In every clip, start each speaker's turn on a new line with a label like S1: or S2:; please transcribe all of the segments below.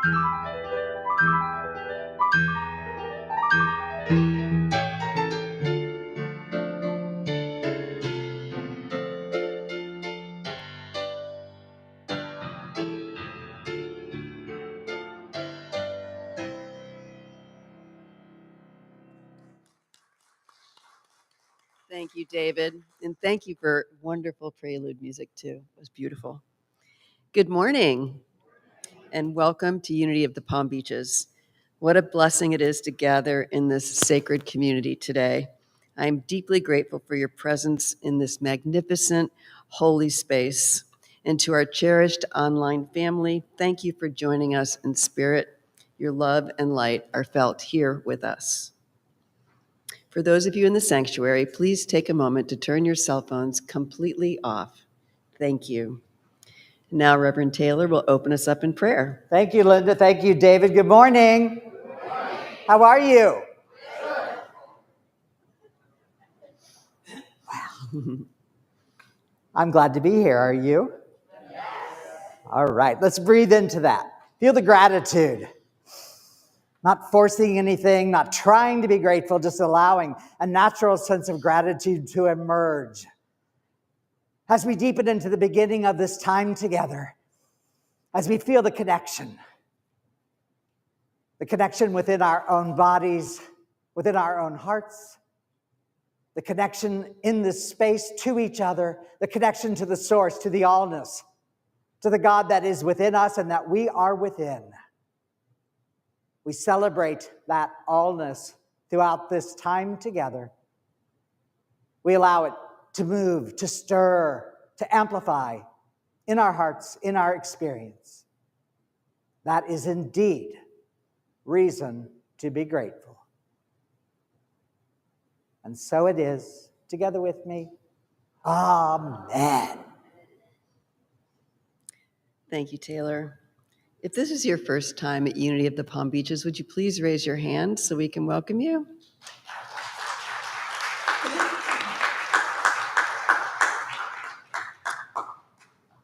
S1: Thank you, David. And thank you for wonderful prelude music, too. It was beautiful. Good morning, and welcome to Unity of the Palm Beaches. What a blessing it is to gather in this sacred community today. I'm deeply grateful for your presence in this magnificent, holy space. And to our cherished online family, thank you for joining us in spirit. Your love and light are felt here with us. For those of you in the sanctuary, please take a moment to turn your cell phones completely off. Thank you. Now, Reverend Taylor will open us up in prayer.
S2: Thank you, Linda. Thank you, David. Good morning. Good morning. How are you? Wow. I'm glad to be here. Are you? Yes. All right. Let's breathe into that. Feel the gratitude. Not forcing anything, not trying to be grateful, just allowing a natural sense of gratitude to emerge. As we deepen into the beginning of this time together, as we feel the connection within our own bodies, within our own hearts, the connection in this space to each other, the connection to the source, to the allness, to the God that is within us and that we are within. We celebrate that allness throughout this time together. We allow it to move, to stir, to amplify in our hearts, in our experience. That is indeed reason to be grateful. And so it is. Together with me. Amen.
S1: Thank you, Taylor. If this is your first time at Unity of the Palm Beaches, would you please raise your hand so we can welcome you?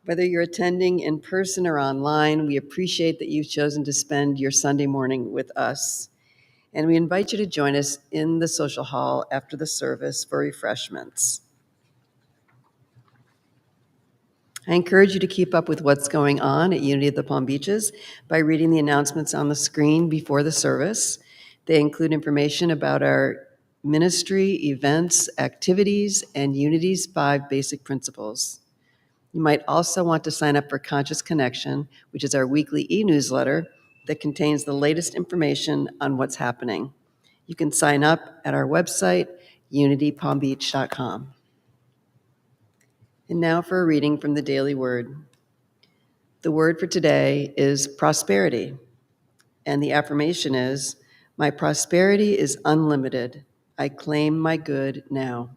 S1: Whether you're attending in person or online, we appreciate that you've chosen to spend your Sunday morning with us. And we invite you to join us in the social hall after the service for refreshments. I encourage you to keep up with what's going on at Unity of the Palm Beaches by reading the announcements on the screen before the service. They include information about our ministry, events, activities, and Unity's 5 basic principles. You might also want to sign up for Conscious Connection, which is our weekly e-newsletter that contains the latest information on what's happening. You can sign up at our website, unitypalmbeach.com. And now for a reading from the Daily Word. The word for today is prosperity, and the affirmation is, "My prosperity is unlimited. I claim my good now."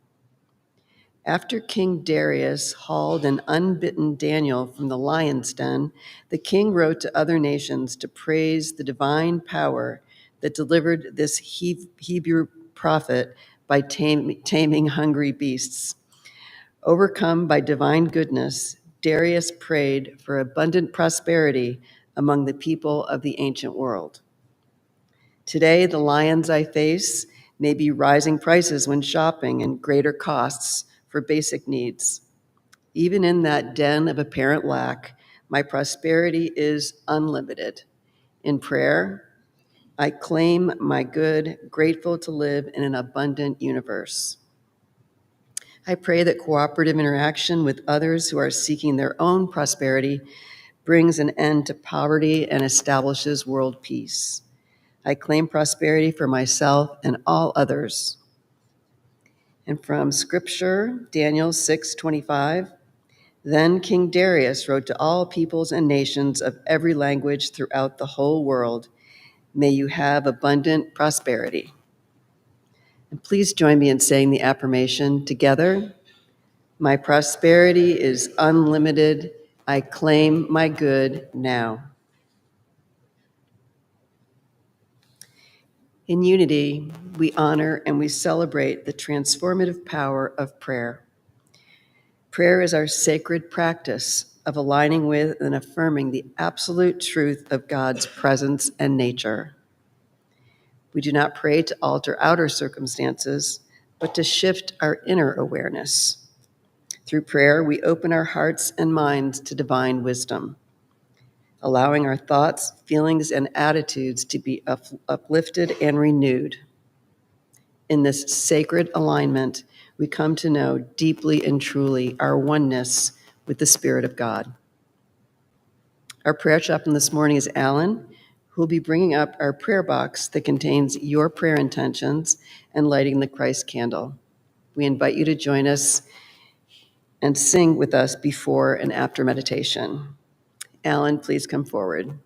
S1: After King Darius hauled an unbitten Daniel from the lion's den, the king wrote to other nations to praise the divine power that delivered this Hebrew prophet by taming hungry beasts. Overcome by divine goodness, Darius prayed for abundant prosperity among the people of the ancient world. Today, the lions I face may be rising prices when shopping and greater costs for basic needs. Even in that den of apparent lack, my prosperity is unlimited. In prayer, I claim my good, grateful to live in an abundant universe. I pray that cooperative interaction with others who are seeking their own prosperity brings an end to poverty and establishes world peace. I claim prosperity for myself and all others. And from Scripture, Daniel 6:25, then King Darius wrote to all peoples and nations of every language throughout the whole world, may you have abundant prosperity. And please join me in saying the affirmation together. My prosperity is unlimited. I claim my good now. In Unity, we honor and we celebrate the transformative power of prayer. Prayer is our sacred practice, of aligning with and affirming the absolute truth of God's presence and nature. We do not pray to alter outer circumstances, but to shift our inner awareness. Through prayer, we open our hearts and minds to divine wisdom, allowing our thoughts, feelings, and attitudes to be uplifted and renewed. In this sacred alignment, we come to know deeply and truly our oneness with the Spirit of God. Our prayer chaplain this morning is Alan, who will be bringing up our prayer box that contains your prayer intentions and lighting the Christ candle. We invite you to join us and sing with us before and after meditation. Alan, please come forward.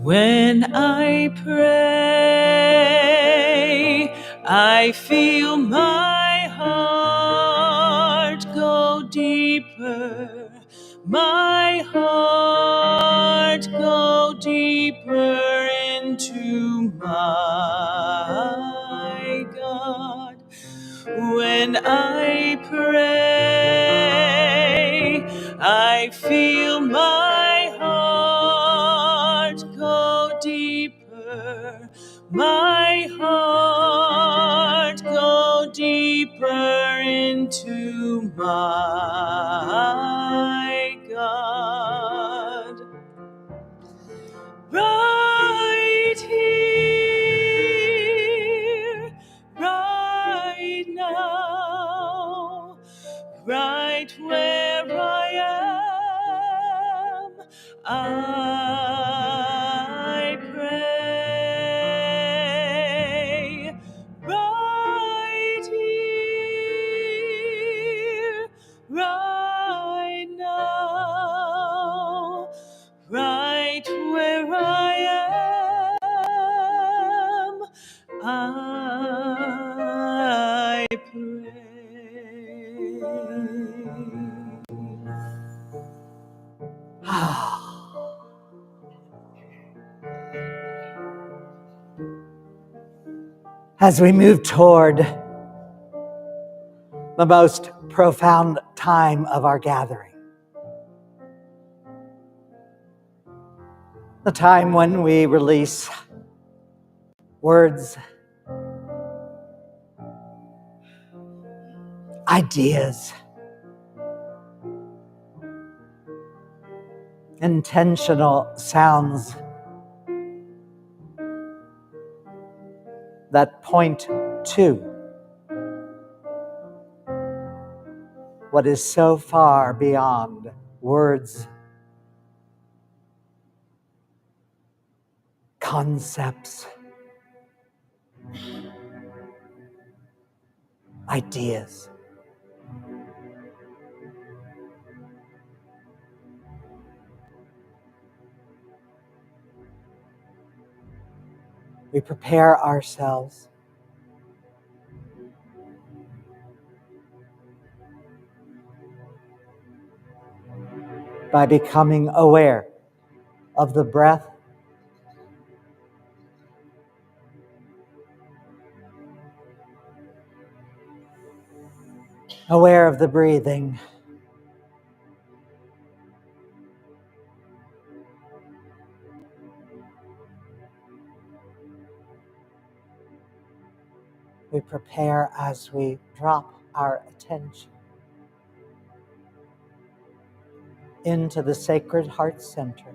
S3: When I pray, I feel my heart go deeper, my heart go deeper into my God. When I pray, I feel my heart go deeper, my heart go deeper into my God. Right here, right now, right where I am, I pray. Right here, right now, right where I am, I pray.
S2: As we move toward the most profound time of our gathering, the time when we release words, ideas, intentional sounds that point to what is so far beyond words, concepts, ideas. We prepare ourselves by becoming aware of the breath, aware of the breathing, we prepare as we drop our attention into the Sacred Heart Center.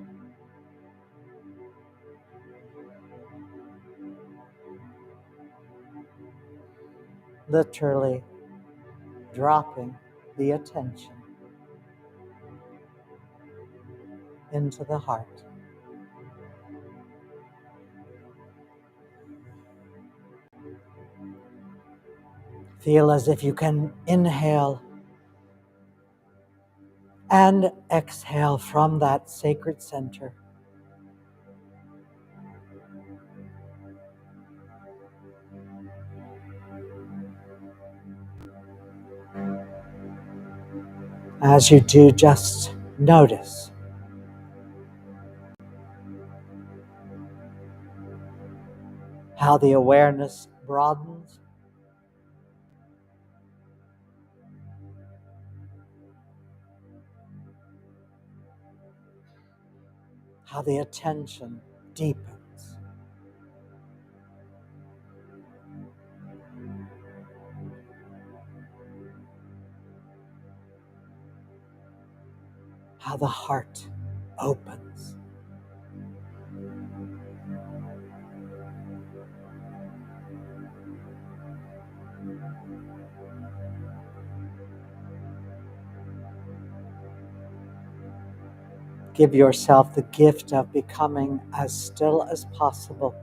S2: Literally dropping the attention into the heart. Feel as if you can inhale and exhale from that sacred center. As you do, just notice how the awareness broadens, how the attention deepens. How the heart opens. Give yourself the gift of becoming as still as possible.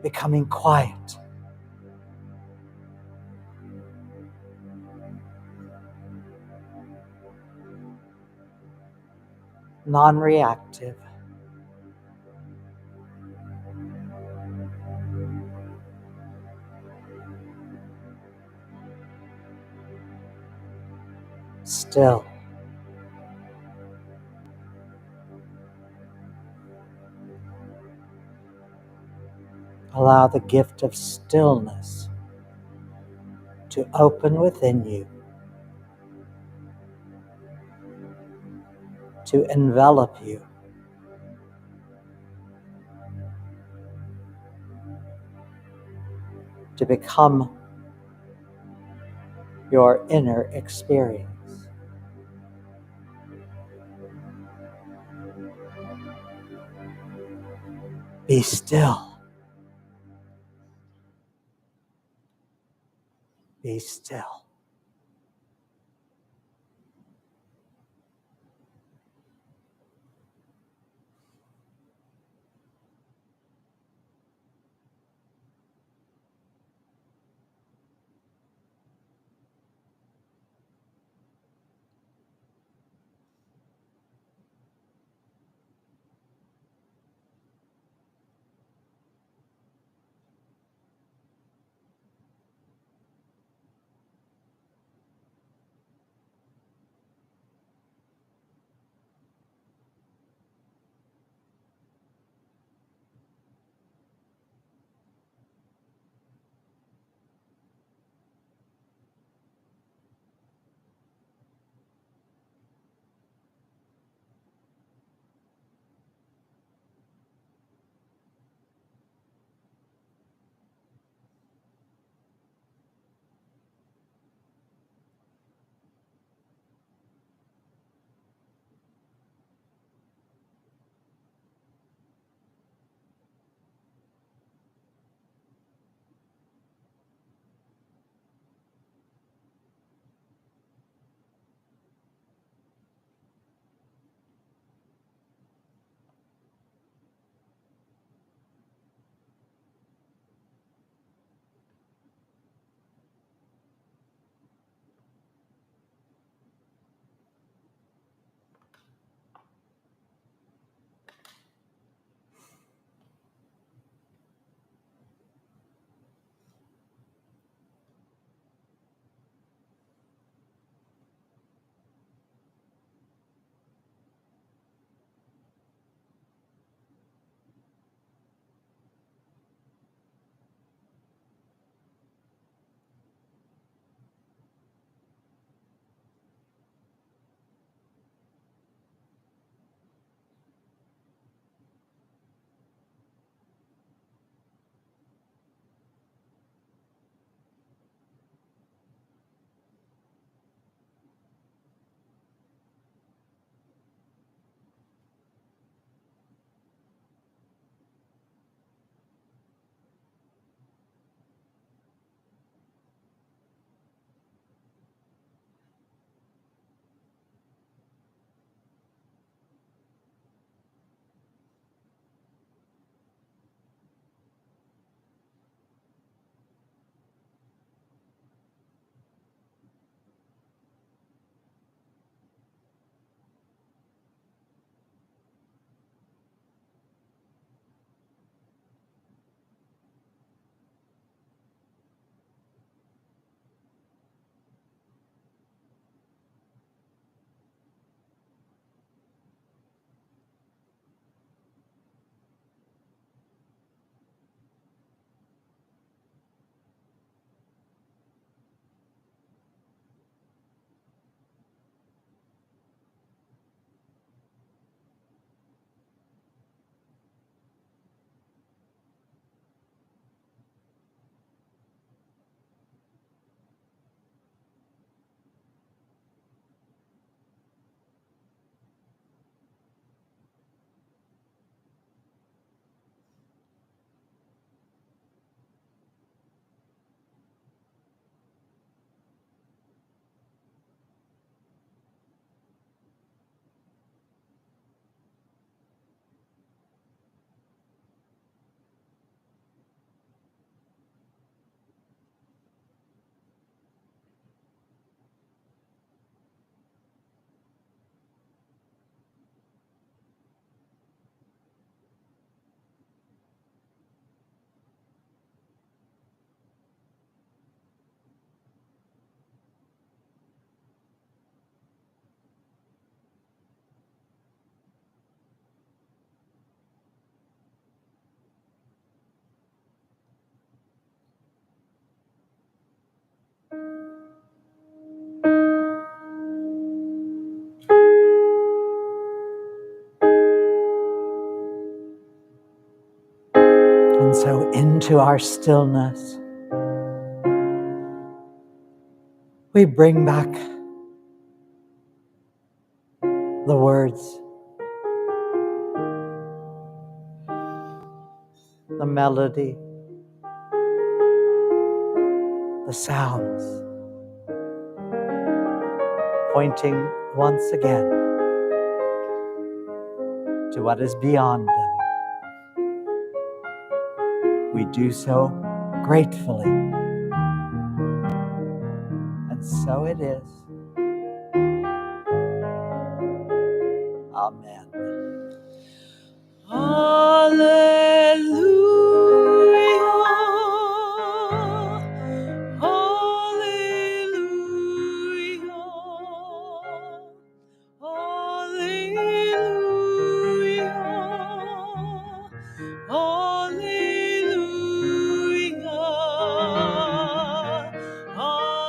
S2: Becoming quiet. Non-reactive. Still. Allow the gift of stillness to open within you, to envelop you, to become your inner experience. Be still. Be still. into our stillness, we bring back the words, the melody, the sounds, pointing once again to what is beyond them. We do so gratefully, and so it is. Amen.
S3: Hallelujah. Hallelujah. Hallelujah. Hallelujah. Hallelujah. Hallelujah.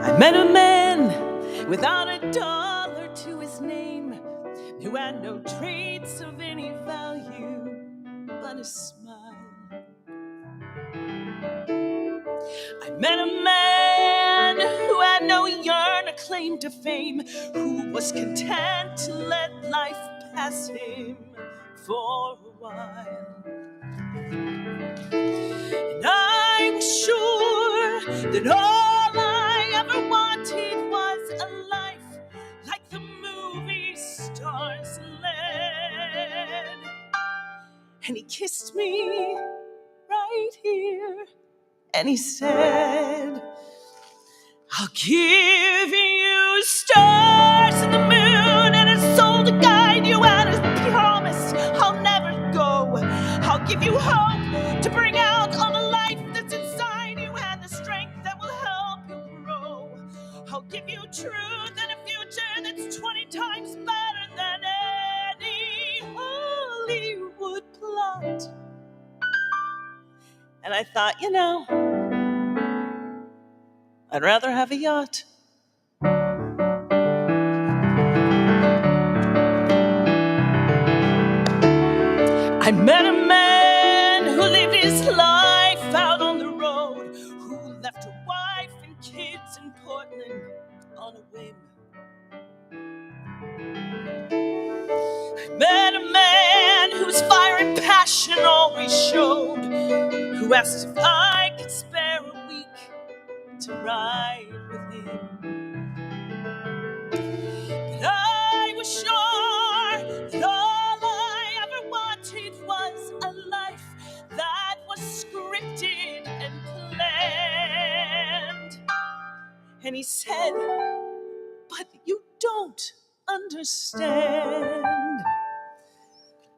S3: I met a man without a dollar to his name, who had no traits of any value but a smile. I met a man who had no yearn or claim to fame, who was content to let life pass him for a while. And I was sure that all I ever wanted was a life like the movie stars led. And he kissed me right here, and he said, I'll give you stars and the moon and a soul to guide you, and as promised, I'll never go. I'll give you hope to bring out all the life that's inside you and the strength that will help you grow. I'll give you truth and a future that's 20 times better than any Hollywood plot. And I thought, I'd rather have a yacht. I met a man who lived his life out on the road, who left a wife and kids in Portland on a whim. I met a man whose fire and passion always showed, who asked if I could spare a week to ride with him. But I was sure that all I ever wanted was a life that was scripted and planned. And he said, but you don't understand.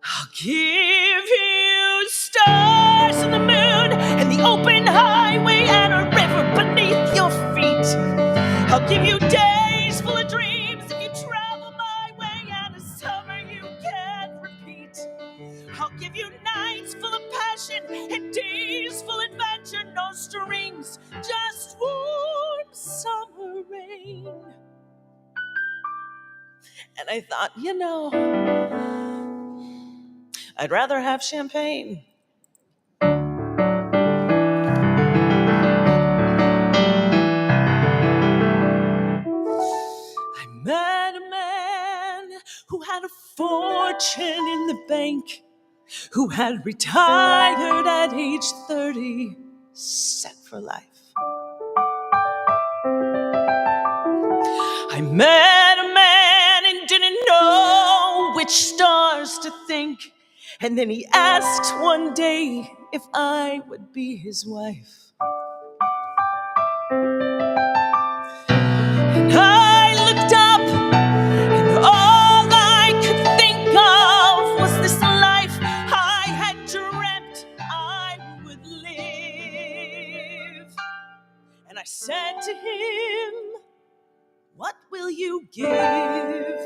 S3: I'll give you stars and the moon and the open highway and a river beneath your feet. I'll give you days full of dreams if you travel my way, and a summer you can't repeat. I'll give you nights full of passion and days full of adventure, no strings, just warm summer And I thought, I'd rather have champagne. I met a man who had a fortune in the bank, who had retired at age 30, set for life. I met a man and didn't know which stars to think. And then he asked one day if I would be his wife. And I looked up, and all I could think of was this life I had dreamt I would live. And I said to him, "What will you give?"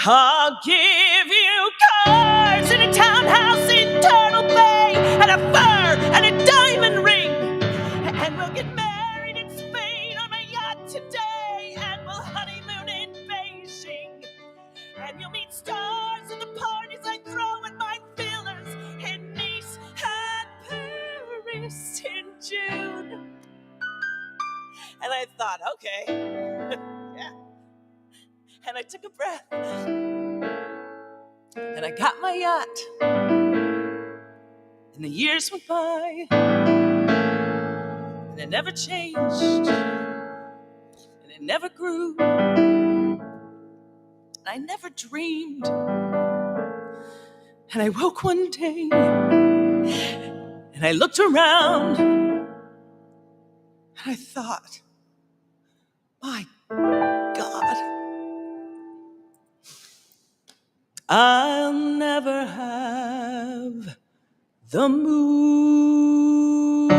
S3: "I'll give you cars and a townhouse in Turtle Bay, and a fur and a diamond ring, and we'll get married in Spain on my yacht today, and we'll honeymoon in Beijing, and you'll meet stars in the parties I throw at my villas in Nice and Paris in June." And I thought, okay, yeah. And I took a breath, and I got my yacht. And the years went by, and it never changed, and it never grew, and I never dreamed. And I woke one day, and I looked around, and I thought, my God, I'll never have the moon.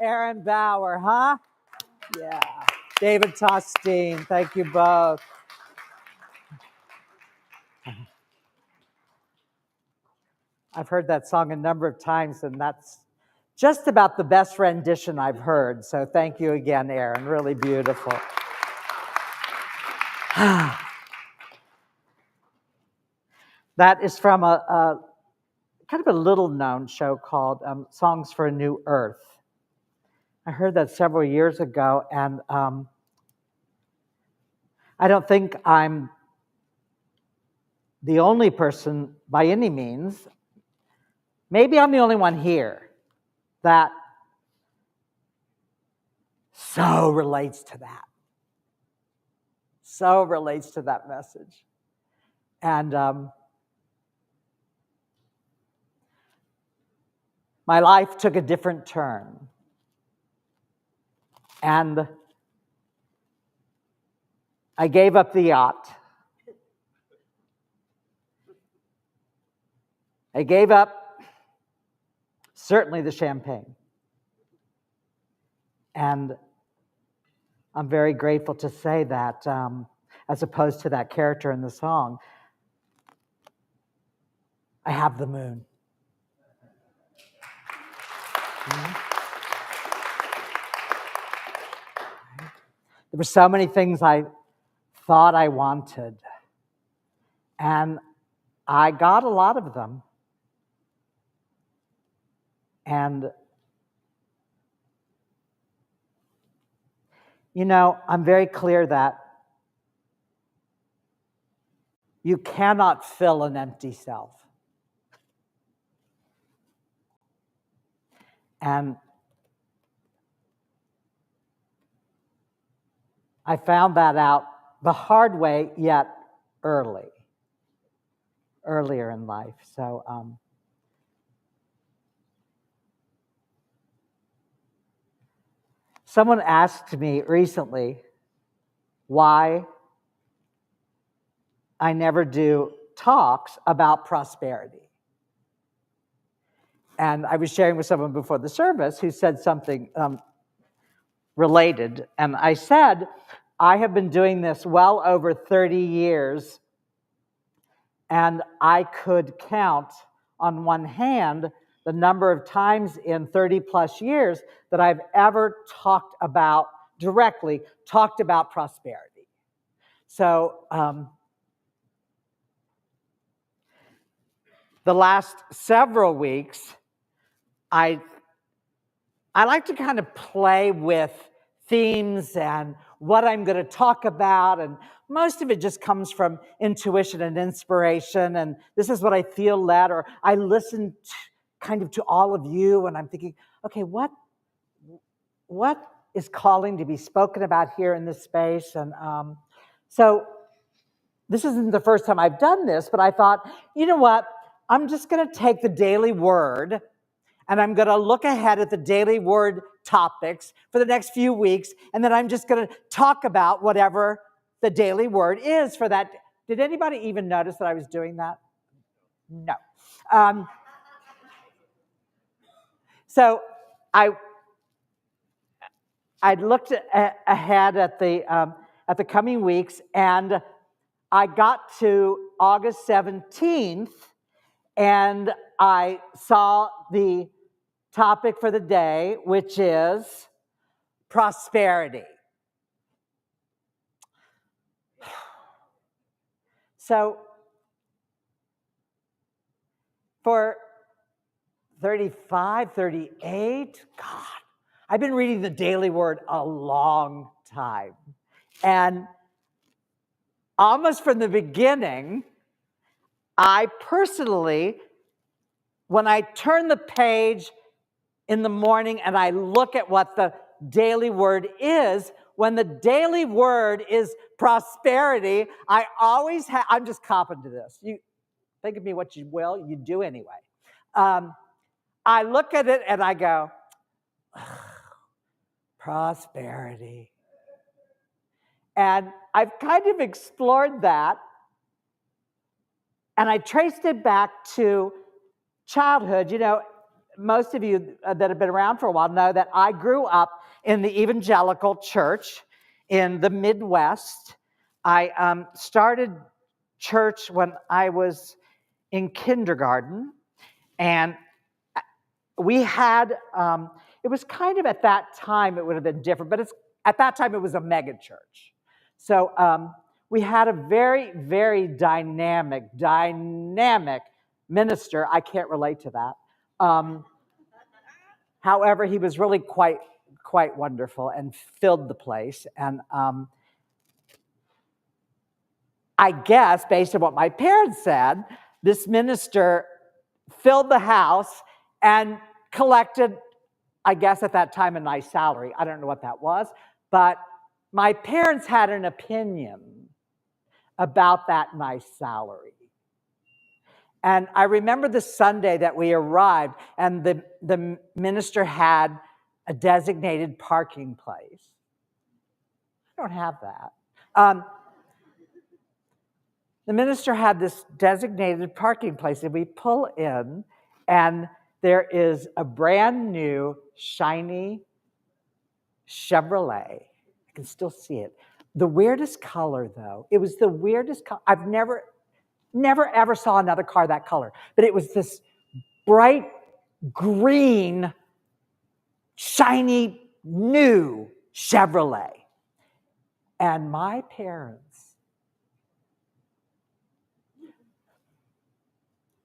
S2: Aaron Bauer, huh? Yeah. David Tostine, thank you both. I've heard that song a number of times, and that's just about the best rendition I've heard. So thank you again, Aaron. Really beautiful. That is from a kind of a little-known show called Songs for a New Earth. I heard that several years ago, and I don't think I'm the only person by any means. Maybe I'm the only one here that so relates to that. So relates to that message. And my life took a different turn. And I gave up the yacht. I gave up certainly the champagne. And I'm very grateful to say that, as opposed to that character in the song, I have the moon. There were so many things I thought I wanted, and I got a lot of them. And, I'm very clear that you cannot fill an empty self. And I found that out the hard way, yet earlier in life. So someone asked me recently why I never do talks about prosperity. And I was sharing with someone before the service who said something related. And I said, I have been doing this well over 30 years, and I could count on one hand the number of times in 30 plus years that I've ever directly talked about prosperity. So the last several weeks, I like to kind of play with themes and what I'm going to talk about, and most of it just comes from intuition and inspiration, and this is what I feel led, or I listen kind of to all of you, and I'm thinking, okay, what is calling to be spoken about here in this space? And so this isn't the first time I've done this, but I thought, you know what? I'm just going to take the daily word, and I'm going to look ahead at the daily word topics for the next few weeks, and then I'm just going to talk about whatever the daily word is for that. Did anybody even notice that I was doing that? No. So I looked ahead at the coming weeks, and I got to August 17th, and I saw the topic for the day, which is prosperity. So for 35, 38, God, I've been reading the Daily Word a long time. And almost from the beginning, I personally, when I turn the page in the morning and I look at what the daily word is, when the daily word is prosperity, I always have, I'm just copping to this. You think of me what you will, you do anyway. I look at it and I go, prosperity. And I've kind of explored that, and I traced it back to childhood. You know, most of you that have been around for a while know that I grew up in the evangelical church in the Midwest. I started church when I was in kindergarten, and we had, it was kind of at that time, it would have been different, but at that time it was a mega church. So we had a very, very dynamic minister. I can't relate to that. However, he was really quite wonderful and filled the place. And I guess, based on what my parents said, this minister filled the house and collected, I guess at that time, a nice salary. I don't know what that was, but my parents had an opinion about that nice salary. And I remember the Sunday that we arrived, and the minister had a designated parking place. I don't have that. The minister had this designated parking place, and we pull in, and there is a brand new, shiny Chevrolet. I can still see it. The weirdest color, though. It was the weirdest color. I've never ever saw another car that color. But it was this bright green, shiny, new Chevrolet. And my parents,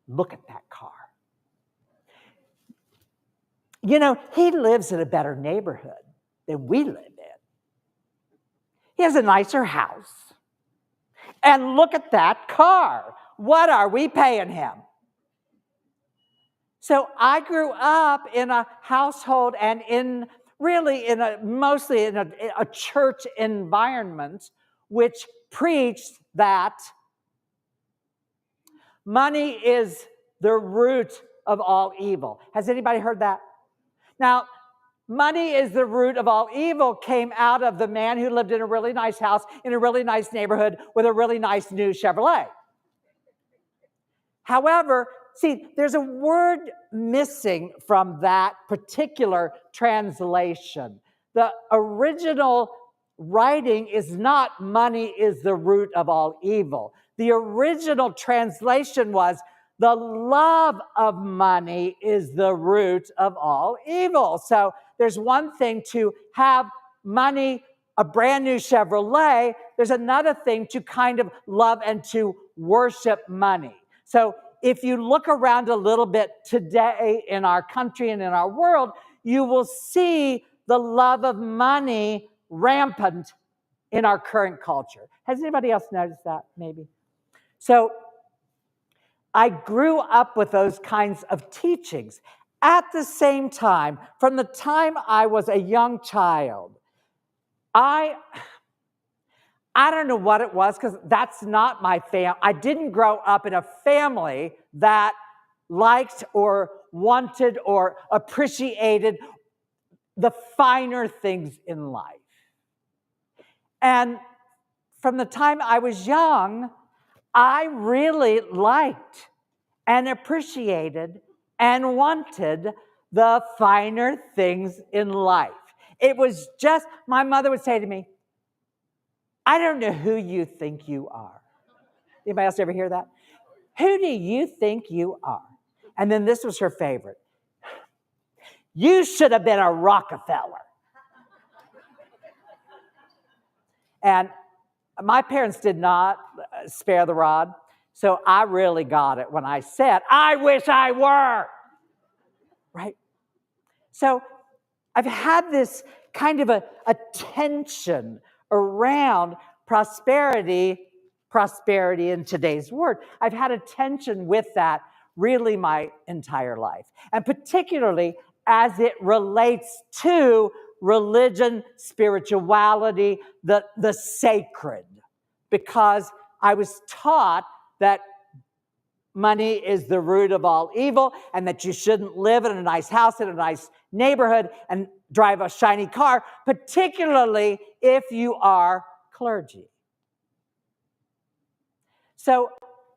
S2: look at that car. You know, he lives in a better neighborhood than we live in. He has a nicer house. And look at that car. What are we paying him? So I grew up in a household and mostly in a church environment which preached that money is the root of all evil. Has anybody heard that? Now, money is the root of all evil came out of the man who lived in a really nice house in a really nice neighborhood with a really nice new Chevrolet. However, see, there's a word missing from that particular translation. The original writing is not money is the root of all evil. The original translation was the love of money is the root of all evil. So there's one thing to have money, a brand new Chevrolet. There's another thing to kind of love and to worship money. So if you look around a little bit today in our country and in our world, you will see the love of money rampant in our current culture. Has anybody else noticed that, maybe? So I grew up with those kinds of teachings. At the same time, from the time I was a young child, I don't know what it was, because that's not my family. I didn't grow up in a family that liked or wanted or appreciated the finer things in life. And from the time I was young, I really liked and appreciated and wanted the finer things in life. It was just, my mother would say to me, I don't know who you think you are. Anybody else ever hear that? Who do you think you are? And then this was her favorite. You should have been a Rockefeller. And my parents did not spare the rod, so I really got it when I said, I wish I were, right? So I've had this kind of a tension around prosperity in today's word. I've had a tension with that really my entire life, and particularly as it relates to religion, spirituality, the sacred, because I was taught that money is the root of all evil and that you shouldn't live in a nice house in a nice neighborhood and drive a shiny car, particularly if you are clergy. So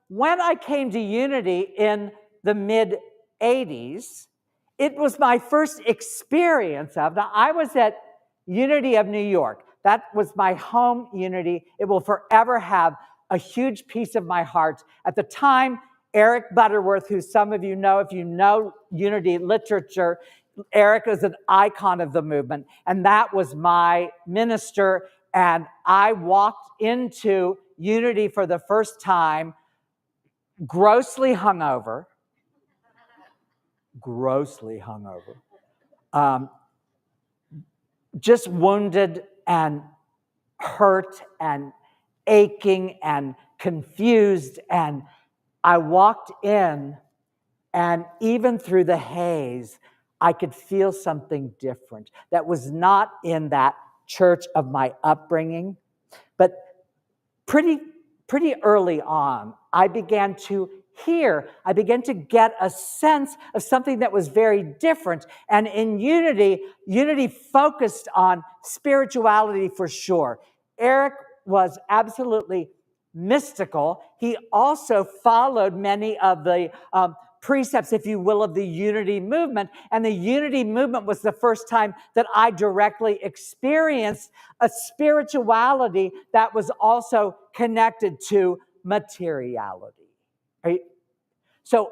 S2: when I came to Unity in the mid-'80s, it was my first experience of, now I was at Unity of New York. That was my home Unity. It will forever have a huge piece of my heart. At the time, Eric Butterworth, who some of you know, if you know Unity literature, Eric is an icon of the movement, and that was my minister. And I walked into Unity for the first time grossly hungover, just wounded and hurt and aching and confused. And I walked in, and even through the haze, I could feel something different that was not in that church of my upbringing. But pretty early on, I began to get a sense of something that was very different. And in Unity focused on spirituality for sure. Eric was absolutely mystical. He also followed many of the precepts, if you will, of the Unity movement. And the Unity movement was the first time that I directly experienced a spirituality that was also connected to materiality. Right? So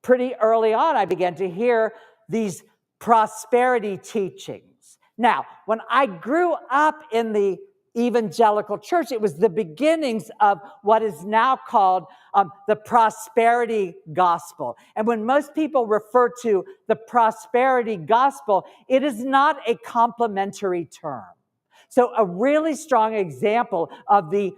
S2: pretty early on, I began to hear these prosperity teachings. Now, when I grew up in the evangelical church, it was the beginnings of what is now called the prosperity gospel. And when most people refer to the prosperity gospel, it is not a complimentary term. So a really strong example of the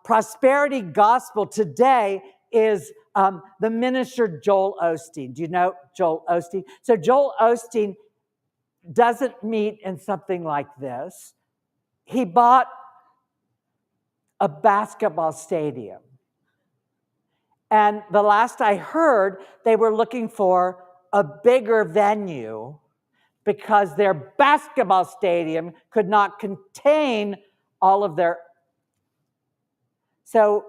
S2: prosperity gospel today is the minister Joel Osteen. Do you know Joel Osteen? So Joel Osteen doesn't meet in something like this. He bought a basketball stadium. And the last I heard, they were looking for a bigger venue because their basketball stadium could not contain all of their. So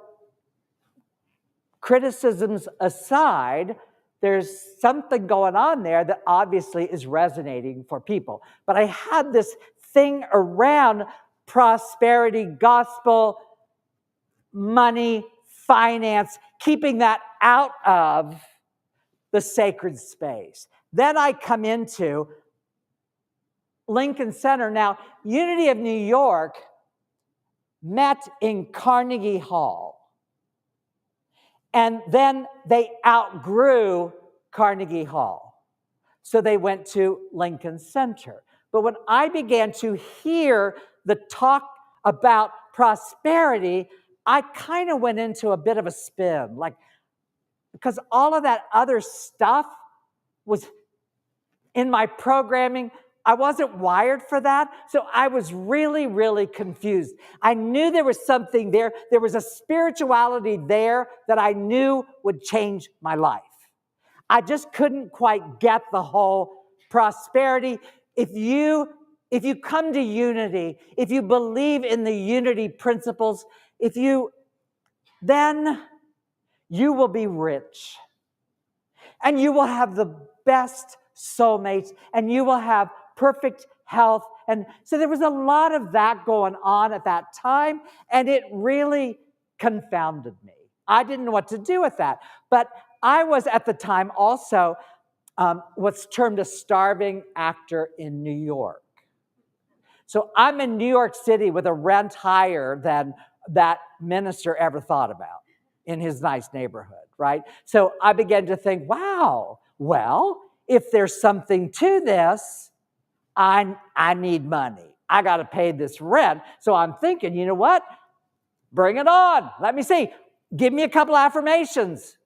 S2: criticisms aside, there's something going on there that obviously is resonating for people. But I had this thing around prosperity, gospel, money, finance, keeping that out of the sacred space. Then I come into Lincoln Center. Now, Unity of New York met in Carnegie Hall. And then they outgrew Carnegie Hall. So they went to Lincoln Center. But when I began to hear the talk about prosperity, I kind of went into a bit of a spin, like, because all of that other stuff was in my programming. I wasn't wired for that, so I was really, really confused. I knew there was something there. There was a spirituality there that I knew would change my life. I just couldn't quite get the whole prosperity. If you come to unity, if you believe in the unity principles, then you will be rich. And you will have the best soulmates, and you will have perfect health. And so there was a lot of that going on at that time, and it really confounded me. I didn't know what to do with that. But I was at the time also what's termed a starving actor in New York. So I'm in New York City with a rent higher than that minister ever thought about in his nice neighborhood, right? So I began to think, wow, well, if there's something to this, I need money. I got to pay this rent. So I'm thinking, you know what? Bring it on. Let me see. Give me a couple affirmations.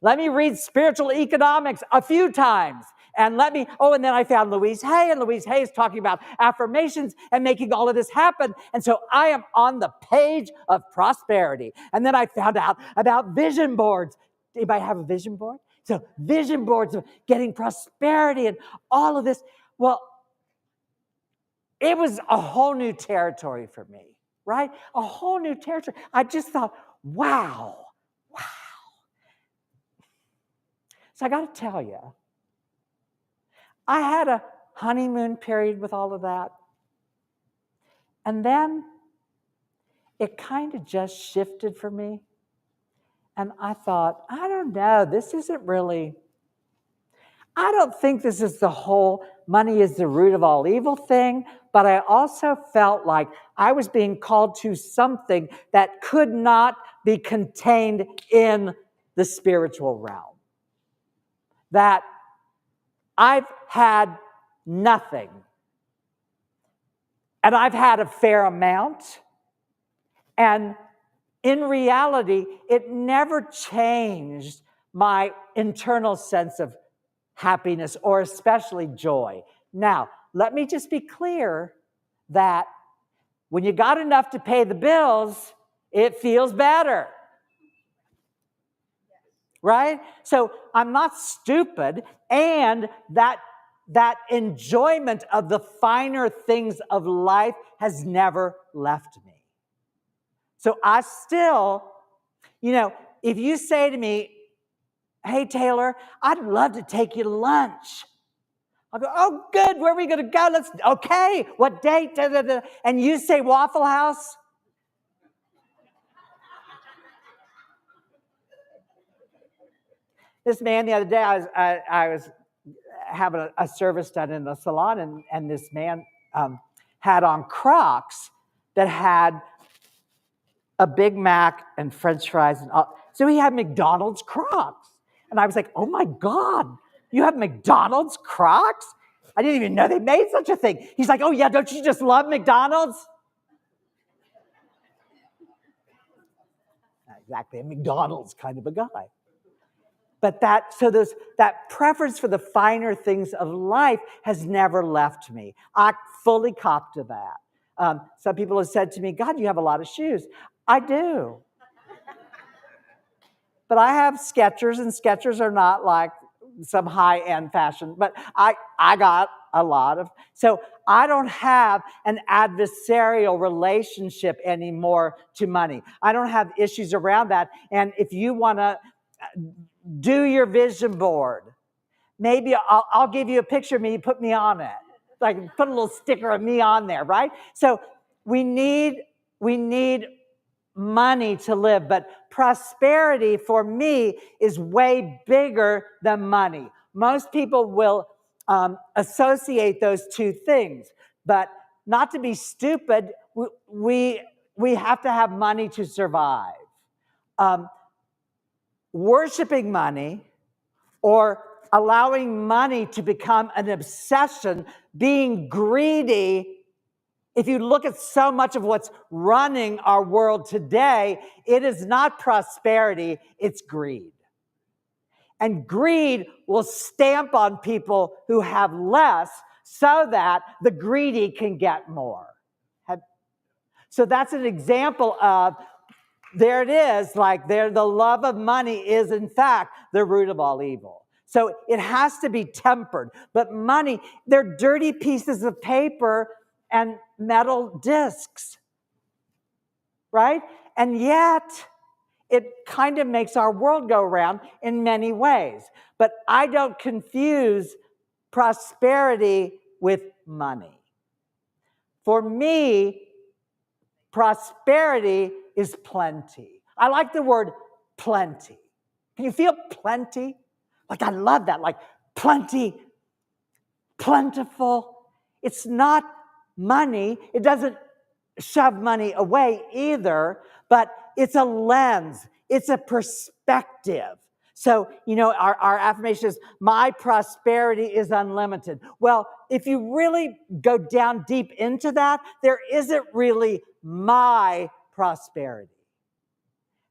S2: Let me read spiritual economics a few times. And and then I found Louise Hay, and Louise Hay is talking about affirmations and making all of this happen. And so I am on the page of prosperity. And then I found out about vision boards. Anybody have a vision board? So vision boards of getting prosperity and all of this. Well, it was a whole new territory for me, right? A whole new territory. I just thought, wow. So I got to tell you, I had a honeymoon period with all of that. And then it kind of just shifted for me. And I thought, I don't know, I don't think this is the whole money is the root of all evil thing, but I also felt like I was being called to something that could not be contained in the spiritual realm. That I've had nothing, and I've had a fair amount, and in reality, it never changed my internal sense of happiness, or especially joy. Now, let me just be clear that when you got enough to pay the bills, it feels better. Right? So I'm not stupid, and that enjoyment of the finer things of life has never left me. So I still, if you say to me, hey, Taylor, I'd love to take you to lunch. I'll go, oh, good, where are we going to go? Okay, what date? Da, da, da. And you say Waffle House? This man the other day, I was having a service done in the salon, and this man had on Crocs that had a Big Mac and French fries. So he had McDonald's Crocs. And I was like, oh my God, you have McDonald's Crocs? I didn't even know they made such a thing. He's like, oh yeah, don't you just love McDonald's? Not exactly a McDonald's kind of a guy. But that preference for the finer things of life has never left me. I fully cop to that. Some people have said to me, God, you have a lot of shoes. I do. But I have Skechers, and Skechers are not like some high-end fashion. But I got So I don't have an adversarial relationship anymore to money. I don't have issues around that. And if you want to do your vision board, maybe I'll give you a picture of me, put me on it. Like put a little sticker of me on there, right? So we need money to live, but prosperity for me is way bigger than money. Most people will associate those two things, but not to be stupid, we have to have money to survive. Worshiping money or allowing money to become an obsession, being greedy. If you look at so much of what's running our world today, it is not prosperity, it's greed. And greed will stamp on people who have less so that the greedy can get more. So that's an example of, there it is, like there, the love of money is in fact the root of all evil. So it has to be tempered. But money, they're dirty pieces of paper and metal discs, right? And yet, it kind of makes our world go round in many ways. But I don't confuse prosperity with money. For me, prosperity is plenty. I like the word plenty. Can you feel plenty? Like, I love that, like plenty, plentiful. It's not money. It doesn't shove money away either, but it's a lens. It's a perspective. So, our affirmation is, my prosperity is unlimited. Well, if you really go down deep into that, there isn't really my prosperity.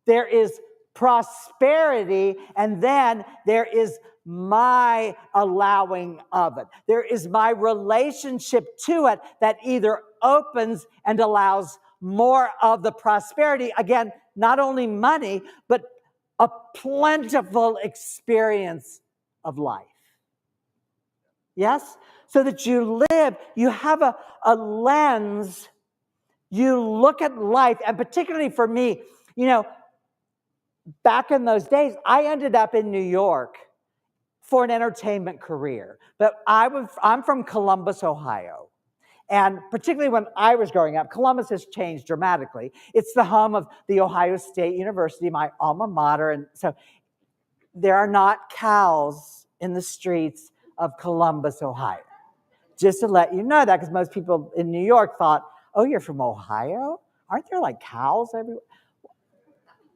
S2: There is prosperity, and then there is my allowing of it. There is my relationship to it that either opens and allows more of the prosperity. Again, not only money, but a plentiful experience of life. Yes? So that you live, you have a lens, you look at life, and particularly for me, back in those days, I ended up in New York for an entertainment career. But I'm from Columbus, Ohio. And particularly when I was growing up, Columbus has changed dramatically. It's the home of the Ohio State University, my alma mater. And so there are not cows in the streets of Columbus, Ohio. Just to let you know that, because most people in New York thought, oh, you're from Ohio? Aren't there like cows everywhere?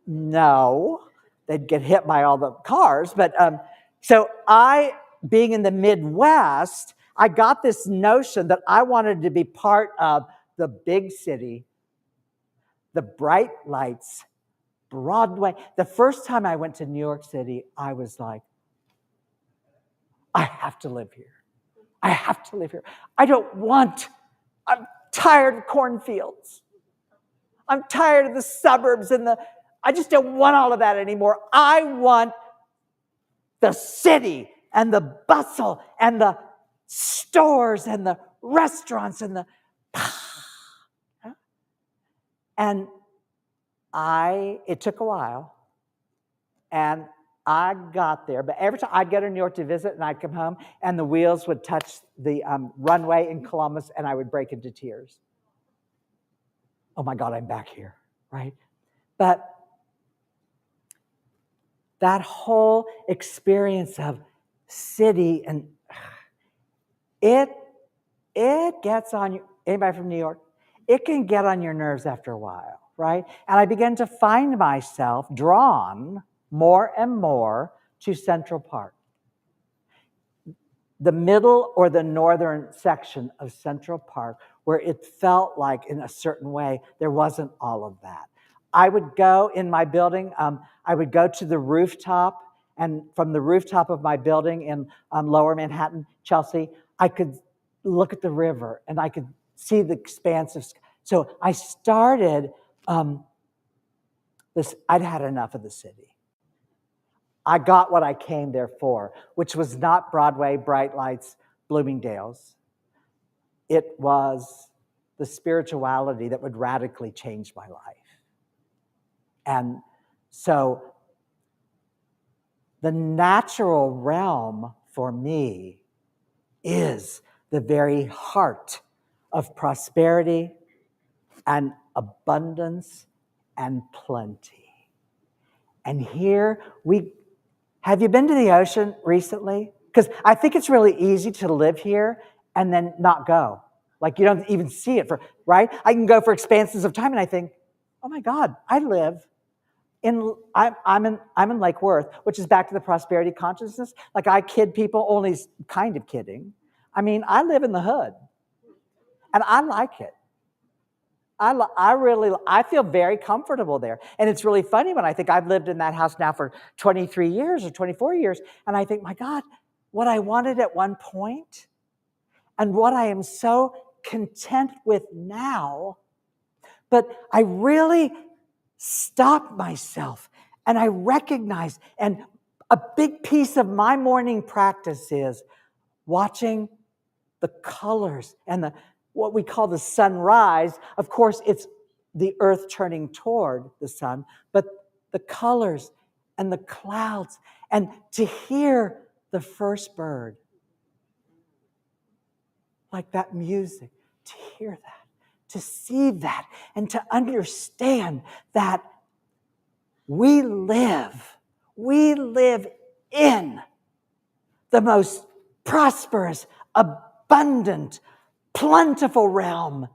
S2: No, they'd get hit by all the cars. But so being in the Midwest, I got this notion that I wanted to be part of the big city, the bright lights, Broadway. The first time I went to New York City, I was like, I have to live here. I have to live here. I'm tired of cornfields. I'm tired of the suburbs I just don't want all of that anymore. I want the city and the bustle and the stores and the restaurants and it took a while, and I got there. But every time I'd go to New York to visit, and I'd come home, and the wheels would touch the runway in Columbus, and I would break into tears. Oh my God, I'm back here, right? But that whole experience of city, and it gets on you. Anybody from New York? It can get on your nerves after a while, right? And I began to find myself drawn more and more to Central Park. The middle or the northern section of Central Park, where it felt like in a certain way there wasn't all of that. I would go in my building, I would go to the rooftop, and from the rooftop of my building in Lower Manhattan, Chelsea, I could look at the river and I could see the expanse of sky. So I started I'd had enough of the city. I got what I came there for, which was not Broadway, bright lights, Bloomingdale's. it was the spirituality that would radically change my life. And so the natural realm for me is the very heart of prosperity and abundance and plenty. And here have you been to the ocean recently? Because I think it's really easy to live here and then not go. Like you don't even see it, right? I can go for expanses of time and I think, oh my God, I'm in Lake Worth, which is back to the prosperity consciousness. Like I kid people, only kind of kidding. I mean, I live in the hood and I like it. I feel very comfortable there. And it's really funny when I think I've lived in that house now for 23 years or 24 years. And I think, my God, what I wanted at one point and what I am so content with now. But I really stopped myself and I recognized, and a big piece of my morning practice is watching the colors and what we call the sunrise. Of course, it's the earth turning toward the sun, but the colors and the clouds, and to hear the first bird, like that music, to hear that, to see that, and to understand that we live in the most prosperous, abundant, plentiful realm.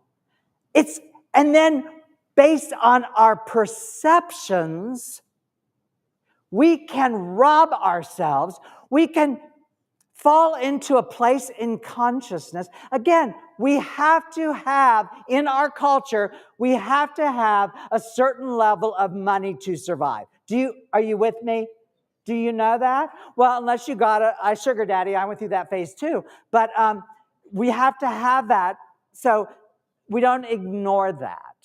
S2: And then based on our perceptions, we can rob ourselves. We can fall into a place in consciousness. Again, we have to have, in our culture, we have to have a certain level of money to survive. Are you with me? Do you know that? Well, unless you got a sugar daddy, I went through that phase too. But we have to have that, so we don't ignore that.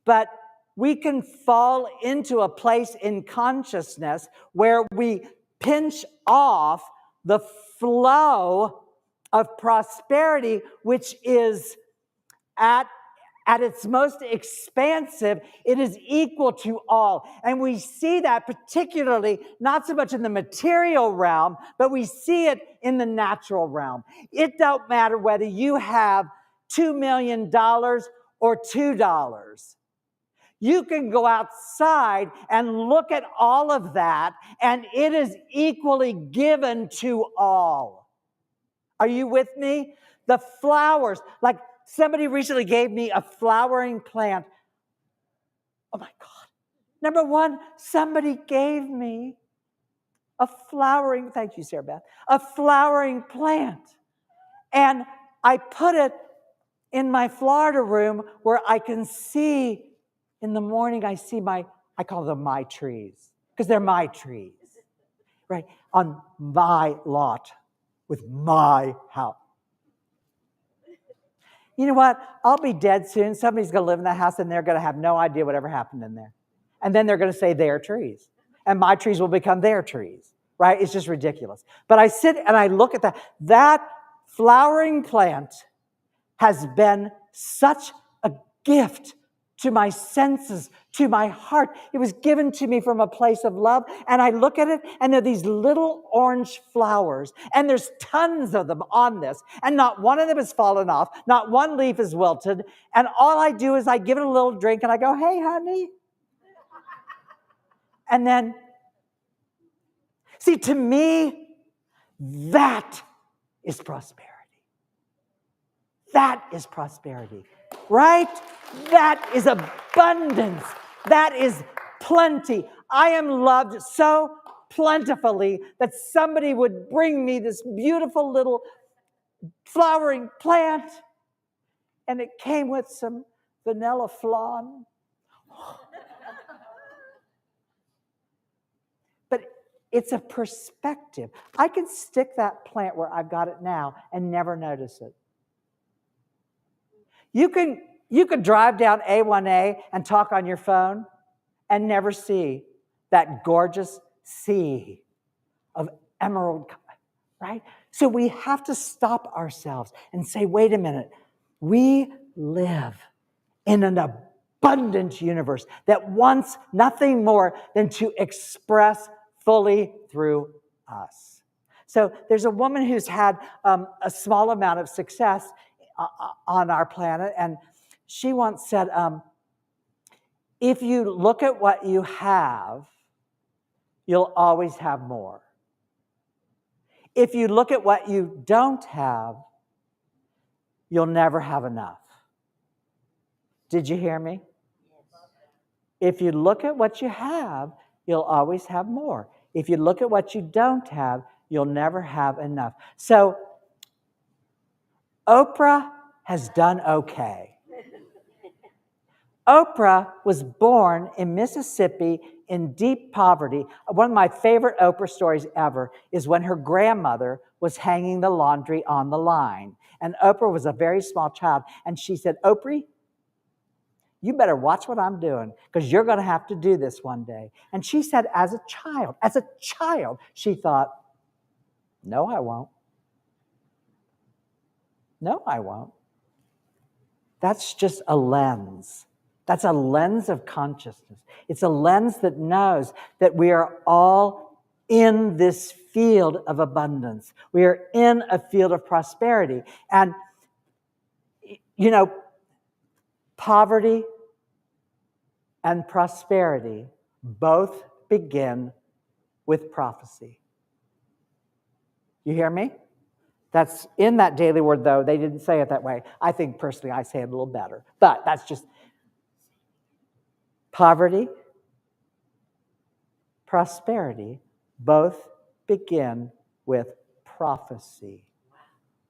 S2: But we can fall into a place in consciousness where we pinch off the flow of prosperity, which is at its most expansive, it is equal to all. And we see that particularly, not so much in the material realm, but we see it in the natural realm. It don't matter whether you have $2 million or $2. You can go outside and look at all of that, and it is equally given to all. Are you with me? The flowers, like somebody recently gave me a flowering plant. Oh my God. Number one, somebody gave me thank you, Sarah Beth, a flowering plant. And I put it in my Florida room where I can see. In the morning, I call them my trees, because they're my trees, right? On my lot with my house. You know what? I'll be dead soon. Somebody's going to live in that house, and they're going to have no idea whatever happened in there. And then they're going to say their trees. And my trees will become their trees, right? It's just ridiculous. But I sit and I look at that. That flowering plant has been such a gift to my senses, to my heart. It was given to me from a place of love. And I look at it, and there are these little orange flowers, and there's tons of them on this, and not one of them has fallen off, not one leaf is wilted, and all I do is I give it a little drink, and I go, hey, honey. And then, see, to me, that is prosperity. That is prosperity, right? That is abundance. That is plenty. I am loved so plentifully that somebody would bring me this beautiful little flowering plant, and it came with some vanilla flan. But it's a perspective. I can stick that plant where I've got it now and never notice it. You could drive down A1A and talk on your phone and never see that gorgeous sea of emerald, right? So we have to stop ourselves and say, wait a minute, we live in an abundant universe that wants nothing more than to express fully through us. So there's a woman who's had a small amount of success on our planet, and she once said, if you look at what you have, you'll always have more. If you look at what you don't have, you'll never have enough. Did you hear me? If you look at what you have, you'll always have more. If you look at what you don't have, you'll never have enough. So Oprah has done okay. Oprah was born in Mississippi in deep poverty. One of my favorite Oprah stories ever is when her grandmother was hanging the laundry on the line. And Oprah was a very small child. And she said, Oprah, you better watch what I'm doing because you're going to have to do this one day. And she said, as a child, she thought, no, I won't. No, I won't. That's just a lens. That's a lens of consciousness. It's a lens that knows that we are all in this field of abundance. We are in a field of prosperity. And, you know, poverty and prosperity both begin with prophecy. You hear me? That's in that daily word, though. They didn't say it that way. I think personally I say it a little better. But that's just poverty, prosperity, both begin with prophecy.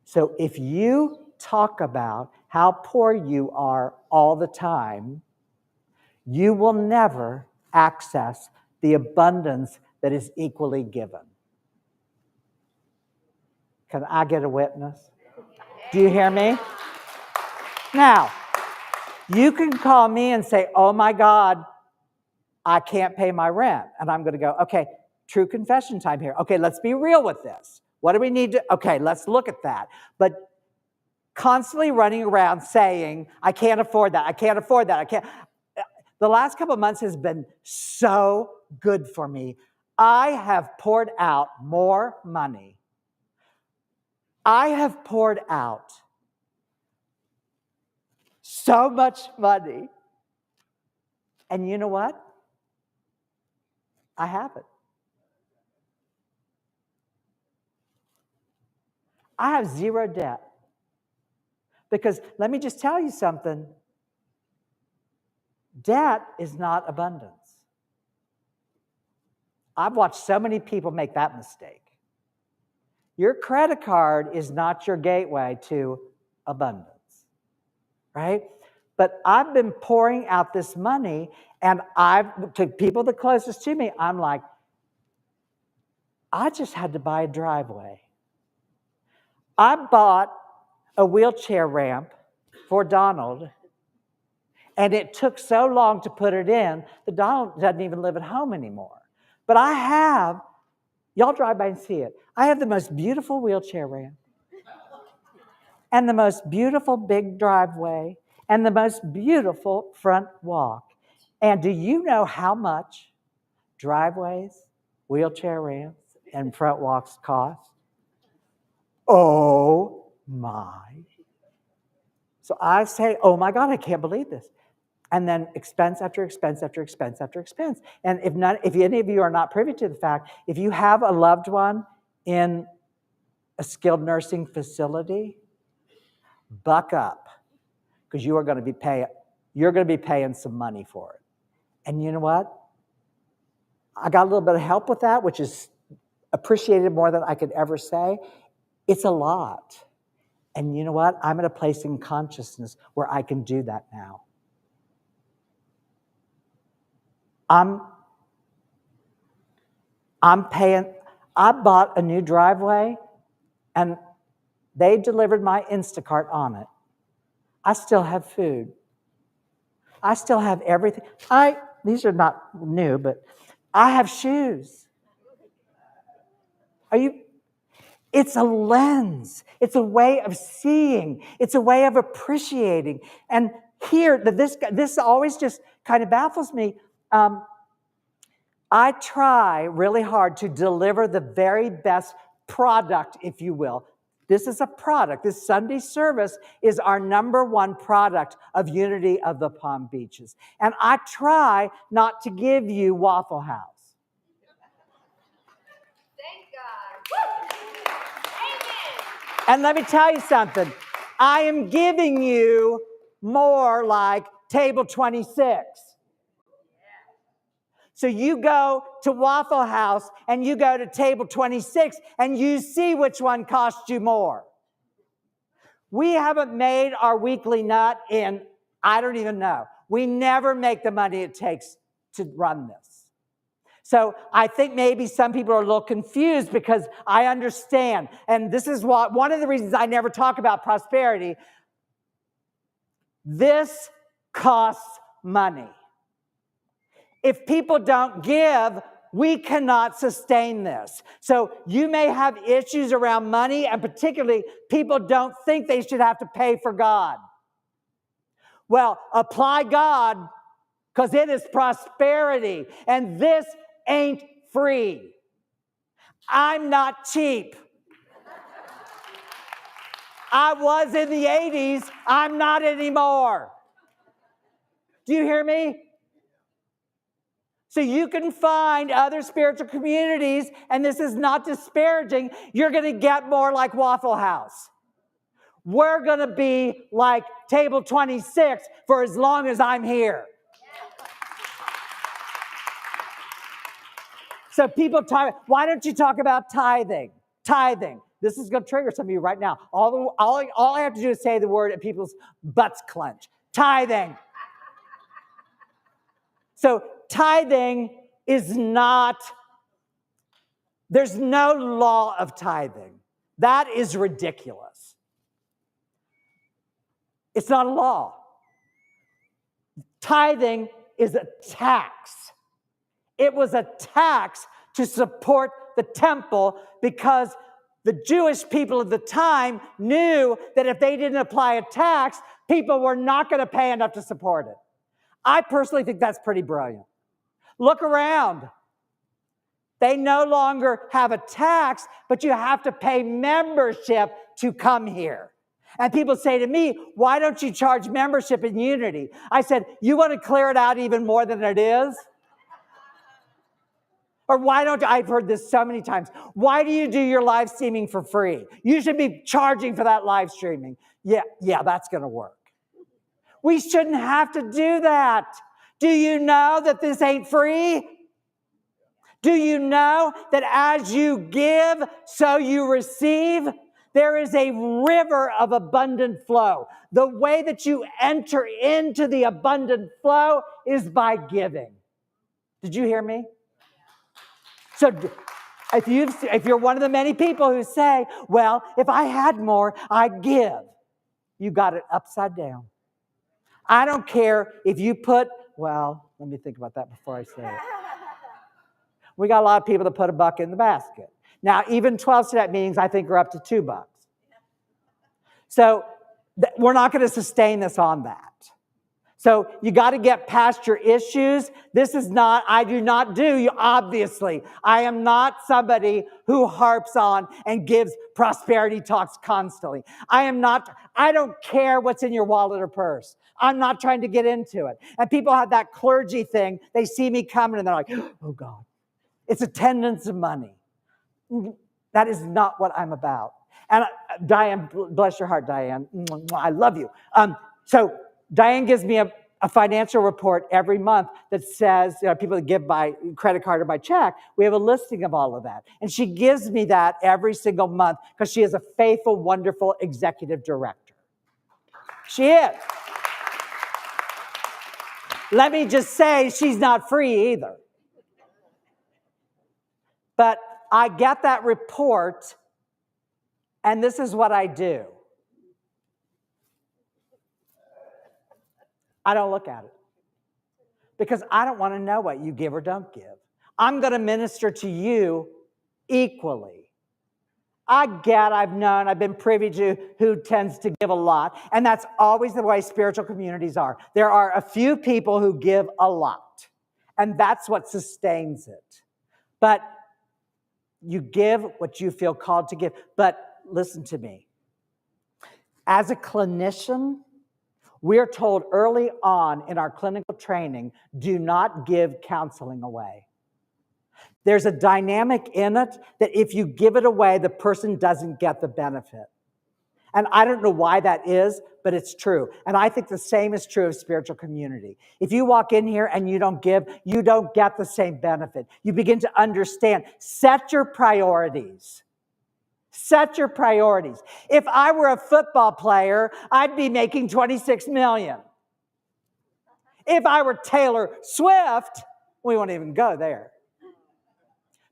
S2: So if you talk about how poor you are all the time, you will never access the abundance that is equally given. Can I get a witness? Do you hear me? Now, you can call me and say, oh my God, I can't pay my rent. And I'm going to go, okay, true confession time here. Okay, let's be real with this. What do we need to, okay, let's look at that. But constantly running around saying, I can't afford that, I can't afford that, I can't. The last couple of months has been so good for me. I have poured out more money. I have poured out so much money. And you know what? I have it. I have zero debt. Because let me just tell you something. Debt is not abundance. I've watched so many people make that mistake. Your credit card is not your gateway to abundance, right? But I've been pouring out this money, and to people the closest to me, I'm like, I just had to buy a driveway. I bought a wheelchair ramp for Donald, and it took so long to put it in that Donald doesn't even live at home anymore. But I have, y'all drive by and see it, I have the most beautiful wheelchair ramp and the most beautiful big driveway and the most beautiful front walk. And do you know how much driveways, wheelchair ramps, and front walks cost? Oh my. So I say, oh my God, I can't believe this. And then expense after expense after expense after expense. And if any of you are not privy to the fact, if you have a loved one in a skilled nursing facility, buck up, because you're going to be paying some money for it. And you know what? I got a little bit of help with that, which is appreciated more than I could ever say. It's a lot. And you know what? I'm at a place in consciousness where I can do that now. I'm paying. I bought a new driveway, and they delivered my Instacart on it. I still have food. I still have everything. These are not new, but I have shoes. It's a lens. It's a way of seeing. It's a way of appreciating. And here, this always just kind of baffles me. I try really hard to deliver the very best product, if you will. This is a product. This Sunday service is our #1 product of Unity of the Palm Beaches. And I try not to give you Waffle House.
S4: Thank God. Amen.
S2: And let me tell you something. I am giving you more like table 26. So you go to Waffle House and you go to table 26 and you see which one costs you more. We haven't made our weekly nut in, I don't even know. We never make the money it takes to run this. So I think maybe some people are a little confused because I understand. And this is one of the reasons I never talk about prosperity. This costs money. If people don't give, we cannot sustain this. So you may have issues around money, and particularly people don't think they should have to pay for God. Well, apply God, because it is prosperity, and this ain't free. I'm not cheap. I was in the 80s. I'm not anymore. Do you hear me? So you can find other spiritual communities, and this is not disparaging. You're going to get more like Waffle House. We're going to be like table 26 for as long as I'm here. So people talk, why don't you talk about tithing? Tithing. This is going to trigger some of you right now. All I have to do is say the word and people's butts clench. Tithing. So tithing is not, there's no law of tithing. That is ridiculous. It's not a law. Tithing is a tax. It was a tax to support the temple because the Jewish people of the time knew that if they didn't apply a tax, people were not going to pay enough to support it. I personally think that's pretty brilliant. Look around. They no longer have a tax, but you have to pay membership to come here. And people say to me, why don't you charge membership in Unity? I said, you want to clear it out even more than it is? Or why don't, I've heard this so many times, why do you do your live streaming for free? You should be charging for that live streaming. Yeah, that's going to work. We shouldn't have to do that. Do you know that this ain't free? Do you know that as you give, so you receive? There is a river of abundant flow. The way that you enter into the abundant flow is by giving. Did you hear me? So if you're one of the many people who say, well, if I had more, I'd give. You got it upside down. I don't care if you put, well, let me think about that before I say it. We got a lot of people that put $1 in the basket. Now, even 12-step meetings, I think, are up to $2. So we're not going to sustain this on that. So you got to get past your issues. This is not, I do not do, obviously. I am not somebody who harps on and gives prosperity talks constantly. I don't care what's in your wallet or purse. I'm not trying to get into it. And people have that clergy thing. They see me coming and they're like, oh God, it's attendance of money. That is not what I'm about. And Diane, bless your heart, Diane. I love you. So Diane gives me a financial report every month that says, people that give by credit card or by check, we have a listing of all of that. And she gives me that every single month because she is a faithful, wonderful executive director. She is. Let me just say, she's not free either. But I get that report, and this is what I do. I don't look at it because I don't want to know what you give or don't give. I'm going to minister to you equally. I've known, I've been privy to who tends to give a lot. And that's always the way spiritual communities are. There are a few people who give a lot. And that's what sustains it. But you give what you feel called to give. But listen to me. As a clinician, we're told early on in our clinical training, do not give counseling away. There's a dynamic in it that if you give it away, the person doesn't get the benefit. And I don't know why that is, but it's true. And I think the same is true of spiritual community. If you walk in here and you don't give, you don't get the same benefit. You begin to understand. Set your priorities. Set your priorities. If I were a football player, I'd be making $26 million. If I were Taylor Swift, we won't even go there.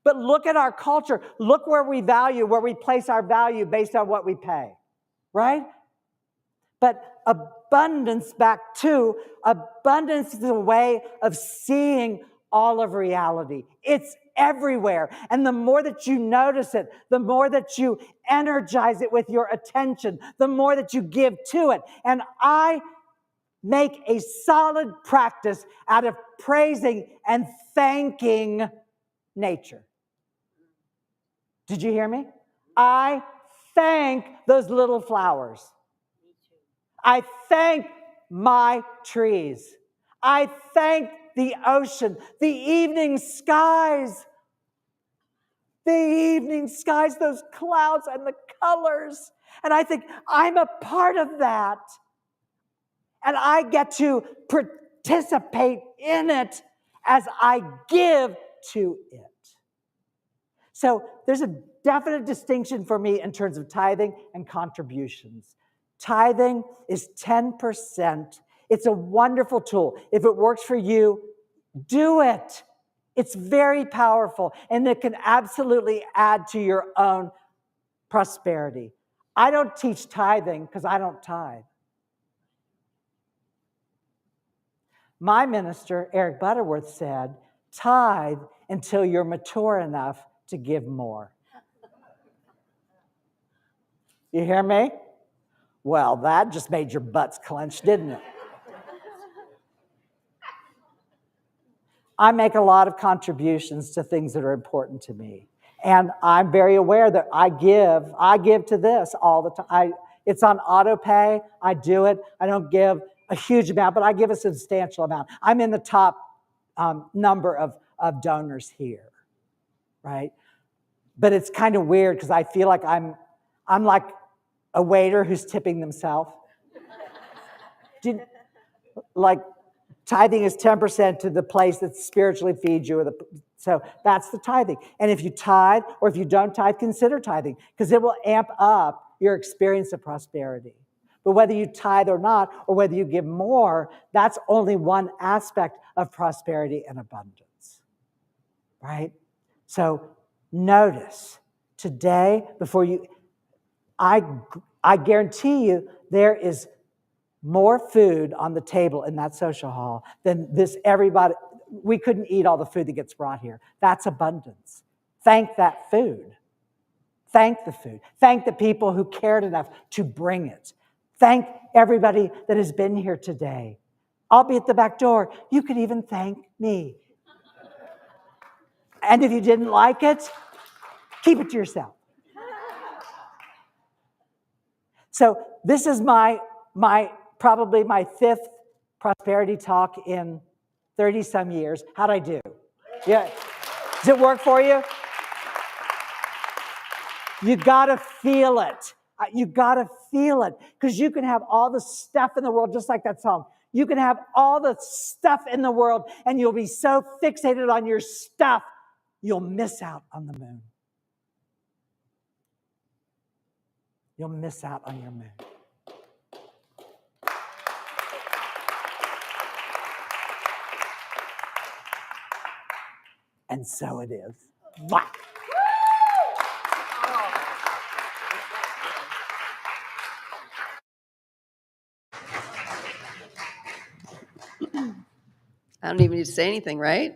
S2: But look at our culture. Look where we place our value based on what we pay, right? But abundance is a way of seeing all of reality. It's everywhere. And the more that you notice it, the more that you energize it with your attention, the more that you give to it. And I make a solid practice out of praising and thanking nature. Did you hear me? I thank those little flowers. I thank my trees. I thank the ocean, the evening skies. The evening skies, those clouds and the colors. And I think I'm a part of that. And I get to participate in it as I give to it. So there's a definite distinction for me in terms of tithing and contributions. Tithing is 10%. It's a wonderful tool. If it works for you, do it. It's very powerful, and it can absolutely add to your own prosperity. I don't teach tithing because I don't tithe. My minister, 𝘗𝘠𝘪𝘵, said, tithe until you're mature enough to give more. You hear me? Well, that just made your butts clench, didn't it? I make a lot of contributions to things that are important to me. And I'm very aware that I give to this all the time. It's on auto pay. I do it. I don't give a huge amount, but I give a substantial amount. I'm in the top number of donors here, right? But it's kind of weird because I feel like I'm like a waiter who's tipping themselves. Like tithing is 10% to the place that spiritually feeds you. So that's the tithing. And if you tithe or if you don't tithe, consider tithing because it will amp up your experience of prosperity. But whether you tithe or not, or whether you give more, that's only one aspect of prosperity and abundance, right? So notice today, I guarantee you there is more food on the table in that social hall than everybody. We couldn't eat all the food that gets brought here. That's abundance. Thank that food. Thank the food. Thank the people who cared enough to bring it. Thank everybody that has been here today. I'll be at the back door. You could even thank me. And if you didn't like it, keep it to yourself. So this is probably my fifth prosperity talk in 30-some years. How'd I do? Yeah. Does it work for you? You got to feel it. You got to feel it because you can have all the stuff in the world, just like that song. You can have all the stuff in the world and you'll be so fixated on your stuff, you'll miss out on the moon. You'll miss out on your moon. And so it is. Wow.
S1: I don't even need to say anything, right?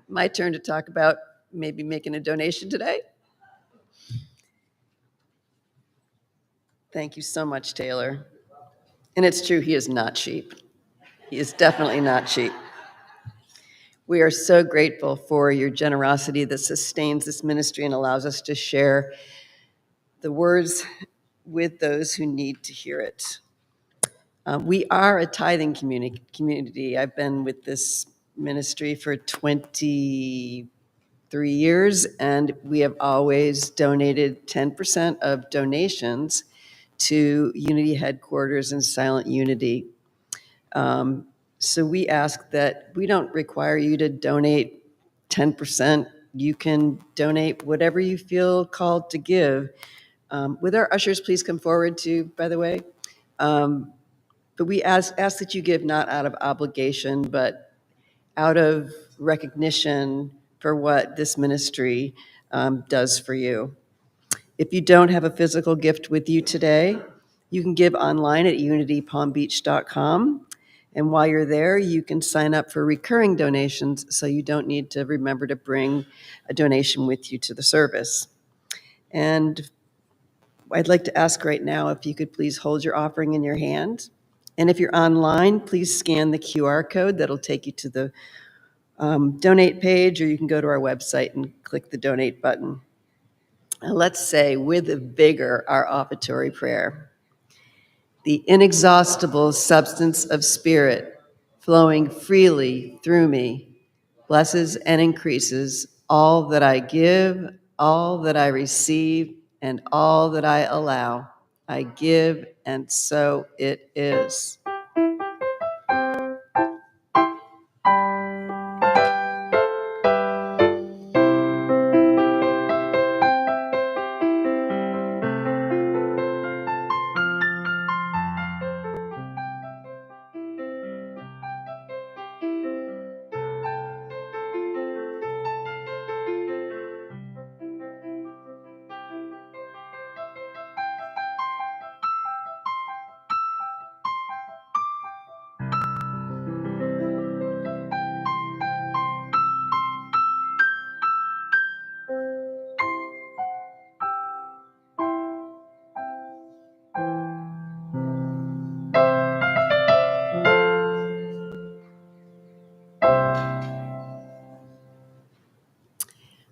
S1: My turn to talk about maybe making a donation today. Thank you so much, Taylor. And it's true, he is not cheap. He is definitely not cheap. We are so grateful for your generosity that sustains this ministry and allows us to share the words with those who need to hear it. We are a tithing community. I've been with this ministry for 23 years, and we have always donated 10% of donations to Unity headquarters and Silent Unity. So we ask that we don't require you to donate 10%. You can donate whatever you feel called to give. Would our ushers please come forward too, by the way? But we ask that you give not out of obligation, but out of recognition for what this ministry does for you. If you don't have a physical gift with you today, you can give online at unitypalmbeach.com. And while you're there, you can sign up for recurring donations so you don't need to remember to bring a donation with you to the service. And I'd like to ask right now if you could please hold your offering in your hand. And if you're online, please scan the QR code that'll take you to the donate page, or you can go to our website and click the donate button. Let's say with vigor our offertory prayer. The inexhaustible substance of spirit flowing freely through me blesses and increases all that I give, all that I receive, and all that I allow. I give, and so it is.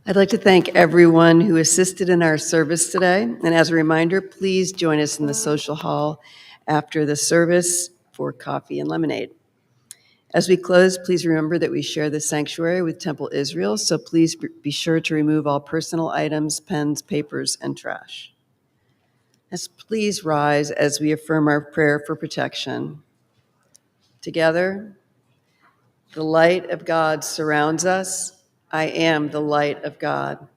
S1: I'd like to thank everyone who assisted in our service today. And as a reminder, please join us in the social hall after the service for coffee and lemonade. As we close, please remember that we share the sanctuary with Temple Israel, so please be sure to remove all personal items, pens, papers, and trash. Let's please rise as we affirm our prayer for protection. Together, the light of God surrounds us. I am the light of God.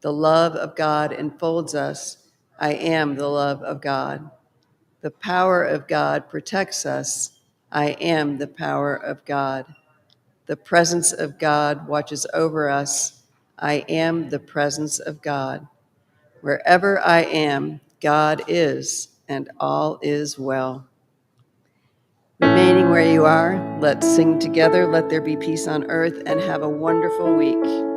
S1: The love of God enfolds us. I am the love of God. The power of God protects us. I am the power of God. The presence of God watches over us. I am the presence of God. Wherever I am, God is, and all is well. Remaining where you are, let's sing together, Let There Be Peace on Earth, and have a wonderful week.